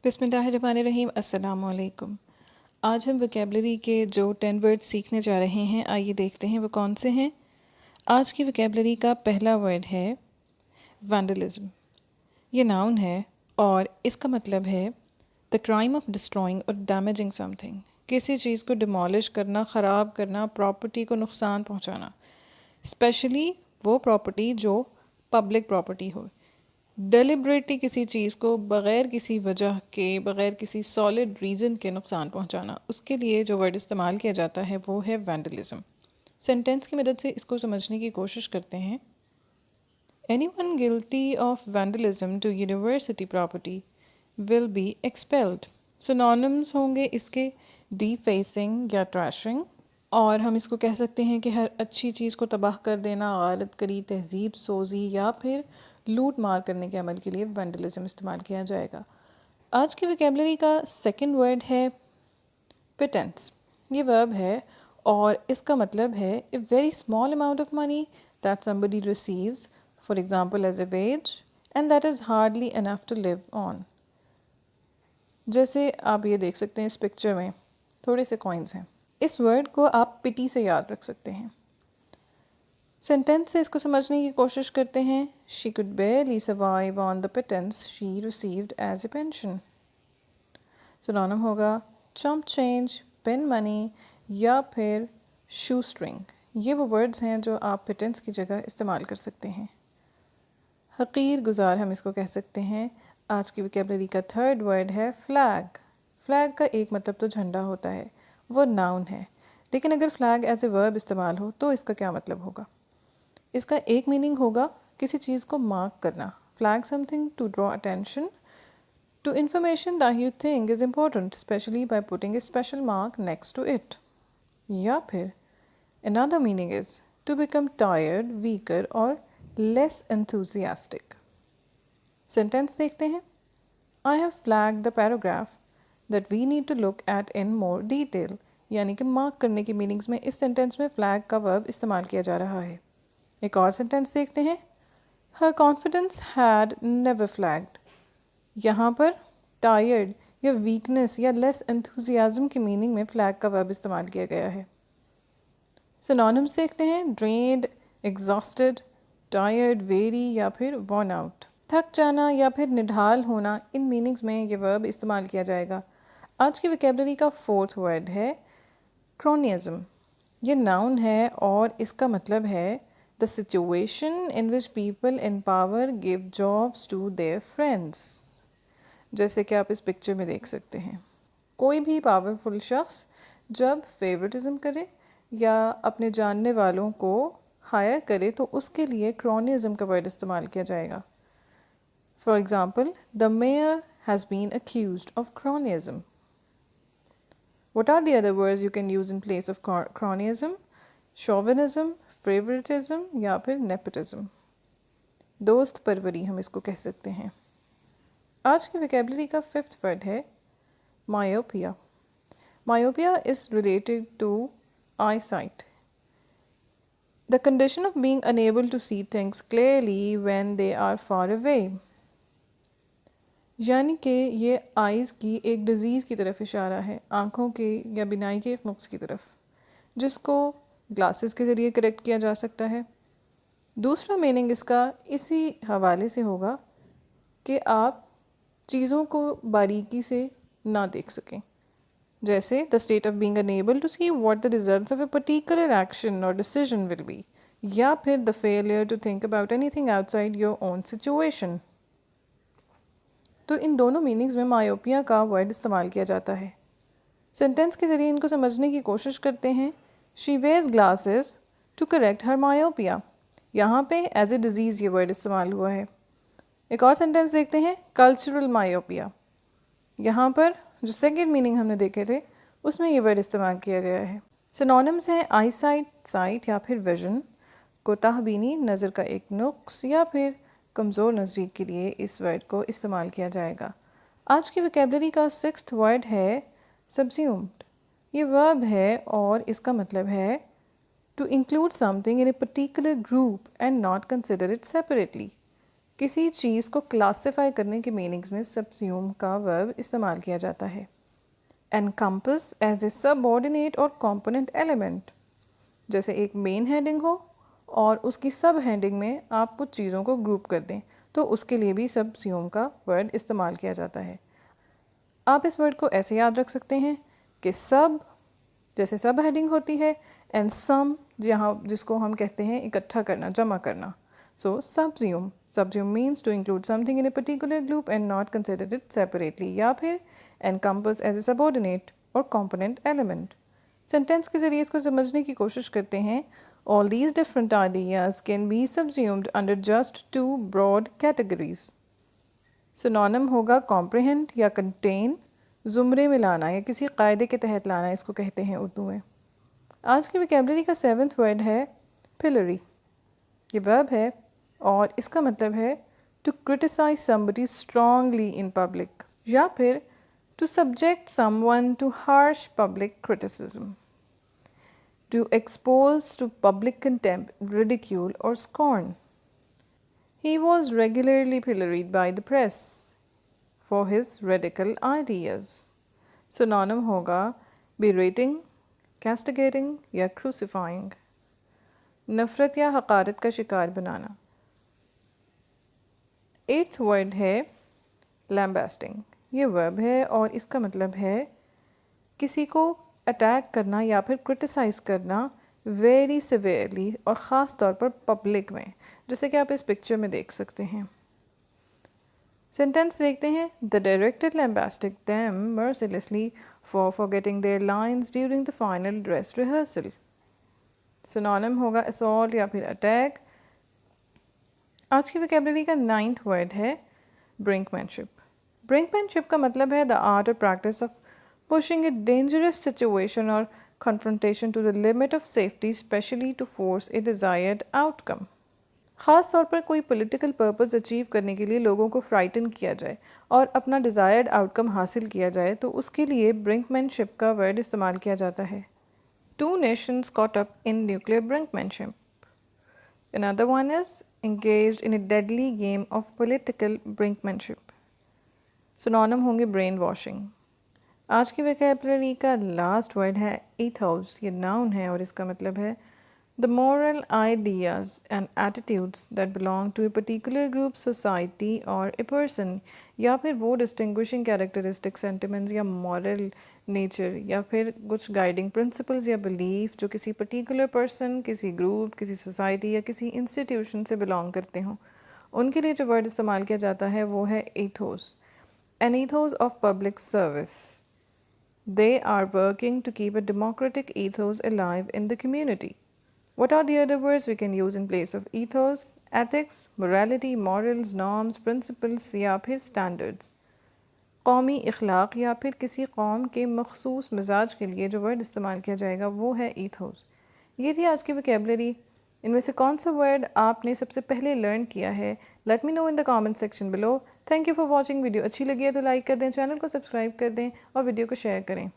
بسم اللہ الرحمن الرحیم۔ السلام علیکم۔ آج ہم ویکیبلری کے جو 10 ورڈ سیکھنے جا رہے ہیں، آئیے دیکھتے ہیں وہ کون سے ہیں۔ آج کی ویکیبلری کا پہلا ورڈ ہے وینڈلزم۔ یہ ناؤن ہے اور اس کا مطلب ہے دا کرائم آف ڈسٹرائنگ اور ڈیمیجنگ سم تھنگ، کسی چیز کو ڈیمالش کرنا، خراب کرنا، پراپرٹی کو نقصان پہنچانا، اسپیشلی وہ پراپرٹی جو پبلک پراپرٹی ہو۔ ڈیلیبریٹلی کسی چیز کو بغیر کسی وجہ کے، بغیر کسی سالڈ ریزن کے نقصان پہنچانا، اس کے لیے جو ورڈ استعمال کیا جاتا ہے وہ ہے وینڈلزم۔ سینٹینس کی مدد سے اس کو سمجھنے کی کوشش کرتے ہیں۔ Anyone guilty of vandalism to university property will be expelled. Synonyms ہوں گے اس کے ڈی فیسنگ یا ٹریشنگ، اور ہم اس کو کہہ سکتے ہیں کہ ہر اچھی چیز کو تباہ کر دینا، غارت کری، تہذیب سوزی یا پھر لوٹ مار کرنے کے عمل کے لیے وینڈلزم استعمال کیا جائے گا۔ آج کی ویکیبلری کا سیکنڈ ورڈ ہے پٹنس۔ یہ ورب ہے اور اس کا مطلب ہے a very small amount of money that somebody receives, for example as a wage, and that is hardly enough to live on۔ جیسے آپ یہ دیکھ سکتے ہیں اس پکچر میں تھوڑے سے کوائنز ہیں۔ اس ورڈ کو آپ پٹی سے یاد رکھ سکتے ہیں۔ سینٹینس سے اس کو سمجھنے کی کوشش کرتے ہیں۔ She could barely survive on the pittance she received as a pension۔ سنونم ہوگا chump change، pin money یا پھر shoe string۔ یہ وہ ورڈز ہیں جو آپ pittance کی جگہ استعمال کر سکتے ہیں۔ حقیر گزار ہم اس کو کہہ سکتے ہیں۔ آج کی ویکیبلری کا تھرڈ ورڈ ہے فلیگ۔ فلیگ کا ایک مطلب تو جھنڈا ہوتا ہے، وہ ناؤن ہے، لیکن اگر فلیگ ایز اے ورب استعمال ہو تو اس کا کیا مطلب ہوگا؟ اس کا ایک میننگ ہوگا کسی چیز کو مارک کرنا۔ flag something to draw attention to information that you think is important, especially by putting a special mark next to it۔ یا پھر another meaning is to become tired, weaker or less enthusiastic۔ Sentence دیکھتے ہیں۔ I have flagged the paragraph that we need to look at in more detail۔ یعنی کہ mark کرنے کی meanings میں اس sentence میں flag کا ورب استعمال کیا جا رہا ہے۔ ایک اور سینٹینس دیکھتے ہیں۔ Her confidence had never flagged۔ یہاں پر tired یا weakness یا less enthusiasm کی میننگ میں flag کا ورب استعمال کیا گیا ہے۔ synonyms دیکھتے ہیں۔ drained، exhausted، tired، weary یا پھر worn out۔ تھک جانا یا پھر نڈھال ہونا، ان میننگز میں یہ ورب استعمال کیا جائے گا۔ آج کی ویکیبلری کا فورتھ ورڈ ہے cronyism۔ یہ ناؤن ہے اور اس کا مطلب ہے the situation in which people in power give jobs to their friends۔ جیسے کہ آپ اس پکچر میں دیکھ سکتے ہیں، کوئی بھی پاورفل شخص جب فیورٹزم کرے یا اپنے جاننے والوں کو ہائر کرے تو اس کے لیے cronyism کا ورڈ استعمال کیا جائے گا۔ For example, the mayor has been accused of cronyism۔ What are the other words you can use in place of cronyism؟ chauvinism، favoritism یا پھر nepotism۔ دوست پروری ہم اس کو کہہ سکتے ہیں۔ آج کی ویکیبلری کا ففتھ ورڈ ہے myopia۔ myopia is related to eyesight، the condition of being unable to see things clearly when they are far away۔ یعنی کہ یہ آئز کی ایک ڈیزیز کی طرف اشارہ ہے، آنکھوں کے یا بینائی کے ایک نقص کی طرف، جس کو گلاسز کے ذریعے کریکٹ کیا جا سکتا ہے۔ دوسرا میننگ اس کا اسی حوالے سے ہوگا کہ آپ چیزوں کو باریکی سے نہ دیکھ سکیں، جیسے the state of being unable to see what the results of a particular action or decision will be، یا پھر the failure to think about anything outside your own situation۔ تو ان دونوں میننگز میں myopia کا ورڈ استعمال کیا جاتا ہے۔ سینٹینس کے ذریعے ان کو سمجھنے کی کوشش کرتے ہیں۔ She wears glasses to correct her myopia۔ یہاں پہ ایز اے ڈیزیز یہ ورڈ استعمال ہوا ہے۔ ایک اور سینٹینس دیکھتے ہیں، کلچرل myopia۔ یہاں پر جو سیکنڈ میننگ ہم نے دیکھے تھے اس میں یہ ورڈ استعمال کیا گیا ہے۔ سینونمز ہیں آئی سائٹ یا پھر ویژن، کوتاہ بینی، نظر کا ایک نقص یا پھر کمزور نظری کے لیے اس ورڈ کو استعمال کیا جائے گا۔ آج کی ویکیبلری کا سکستھ ورڈ ہے subsumed۔ یہ ورب ہے اور اس کا مطلب ہے to include something in a particular group and not consider it separately۔ کسی چیز کو کلاسیفائی کرنے کے میننگز میں سبسیوم کا ورب استعمال کیا جاتا ہے. encompass as a subordinate or component element, جیسے ایک مین ہیڈنگ ہو اور اس کی سب ہیڈنگ میں آپ کچھ چیزوں کو گروپ کر دیں تو اس کے لیے بھی سبسیوم کا ورڈ استعمال کیا جاتا ہے. آپ اس ورڈ کو ایسے یاد رکھ سکتے ہیں کہ سب جیسے سب ہیڈنگ ہوتی ہے، اینڈ سم جس کو ہم کہتے ہیں اکٹھا کرنا، جمع کرنا. So subsume means to include something in a particular group and not consider it separately, یا پھر encompass as a subordinate or component element. Sentence کے ذریعے اس کو سمجھنے کی کوشش کرتے ہیں. All these different ideas can be subsumed under just two broad categories. سنونم ہوگا comprehend یا contain، زمرے میں لانا یا کسی قاعدے کے تحت لانا اس کو کہتے ہیں اردو میں. آج کی ویکیبلری کا 7th ورڈ ہے pillory. یہ ورب ہے اور اس کا مطلب ہے to criticize somebody strongly in public، یا پھر to subject someone to harsh public criticism. To expose to public contempt, ridicule or scorn. He was regularly pilloried by the press for his radical ideas. Synonym ہوگا berating, castigating یا crucifying. نفرت یا حقارت کا شکار بنانا. 8th word ہے lambasting. یہ ورب ہے اور اس کا مطلب ہے کسی کو اٹیک کرنا یا پھر کرٹیسائز کرنا ویری سیویئرلی، اور خاص طور پر پبلک میں، جیسے کہ آپ اس پکچر میں دیکھ سکتے ہیں. سینٹینس دیکھتے ہیں. The director lambasted them mercilessly for forgetting their lines during the final dress rehearsal. سنونم ہوگا assault یا پھر اٹیک. آج کی ویکیبلری کا 9th ورڈ ہے brinkmanship. brinkmanship کا مطلب ہے the art or practice of pushing a dangerous situation or confrontation to the limit of safety, especially to force a desired outcome. خاص طور پر کوئی پولیٹیکل پرپز اچیو کرنے کے لیے لوگوں کو فرائٹن کیا جائے اور اپنا ڈیزائرڈ آؤٹ کم حاصل کیا جائے تو اس کے لیے brinkmanship کا ورڈ استعمال کیا جاتا ہے. 2 nations caught up in nuclear brinkmanship. Another one is engaged in a deadly game of political brinkmanship. سنونم ہوں گے برین واشنگ. آج کی ویکیبلری کا لاسٹ ورڈ ہے ایتھوس. یہ ناؤن ہے اور اس کا مطلب ہے the moral ideas and attitudes that belong to a particular group, society or a person. یا پھر وہ distinguishing characteristics, sentiments یا moral nature یا پھر کچھ guiding principles یا belief جو کسی particular person، کسی group، کسی society یا کسی institution سے belong کرتے ہوں، ان کے لیے جو ورڈ استعمال کیا جاتا ہے وہ ہے ethos. An ethos of public service. They are working to keep a democratic ethos alive in the community. What are the other words we can use in place of ethos? Ethics, morality, morals, norms, principles یا پھر standards. قومی اخلاق یا پھر کسی قوم کے مخصوص مزاج کے لیے جو ورڈ استعمال کیا جائے گا وہ ہے ایتھوس. یہ تھی آج کی ویکیبلری. ان میں سے کون سا ورڈ آپ نے سب سے پہلے لرن کیا ہے؟ Let me know in the comment section below. Thank you for watching. Video اچھی لگی ہے تو لائک کر دیں، چینل کو سبسکرائب کر دیں اور ویڈیو کو شیئر کریں.